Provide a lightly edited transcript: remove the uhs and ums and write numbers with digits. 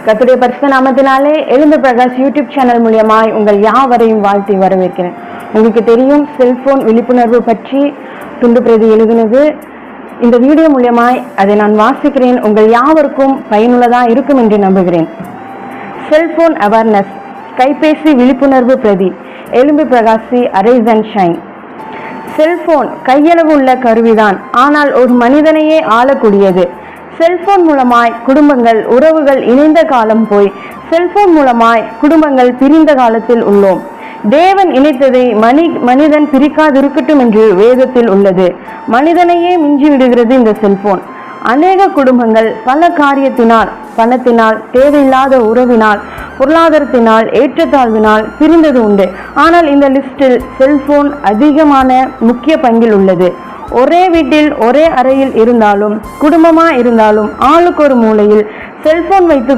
கர்த்தருடைய பரிசுத்த நாமத்தினாலே எழுந்து பிரகாஷ் யூடியூப் சேனல் மூலியமாய் உங்கள் யாவரையும் வாழ்த்தி வரவேற்கிறேன். உங்களுக்கு தெரியும், செல்போன் விழிப்புணர்வு பற்றி துண்டு பிரதி எழுதினது. இந்த வீடியோ மூலியமாய் அதை நான் வாசிக்கிறேன். உங்கள் யாவருக்கும் பயனுள்ளதா இருக்கும் என்று நம்புகிறேன். செல்போன் அவேர்னஸ், கைபேசி விழிப்புணர்வு பிரதி, எழும்பு பிரகாசி, அரைஸ் அண்ட் ஷைன். செல்போன் கையளவு உள்ள கருவிதான், ஆனால் ஒரு மனிதனையே ஆளக்கூடியது. செல்போன் மூலமாய் குடும்பங்கள், உறவுகள் இணைந்த காலம் போய் செல்போன் மூலமாய் குடும்பங்கள் பிரிந்த காலத்தில் உள்ளோம். தேவன் இணைத்ததை மனிதன் பிரிக்காதிருக்கட்டும் என்று வேதத்தில் உள்ளது. மனிதனையே மிஞ்சி விடுகிறது இந்த செல்போன். அநேக குடும்பங்கள் பல காரியத்தினால், பணத்தினால், தேவையில்லாத உறவினால், பொருளாதாரத்தினால், ஏற்றத்தாழ்வினால் பிரிந்தது உண்டு. ஆனால் இந்த லிஸ்டில் செல்போன் அதிகமான முக்கிய பங்கில் உள்ளது. ஒரே வீட்டில் ஒரே அறையில் இருந்தாலும், குடும்பமா இருந்தாலும், ஆளுக்கு ஒரு மூலையில் செல்போன் வைத்து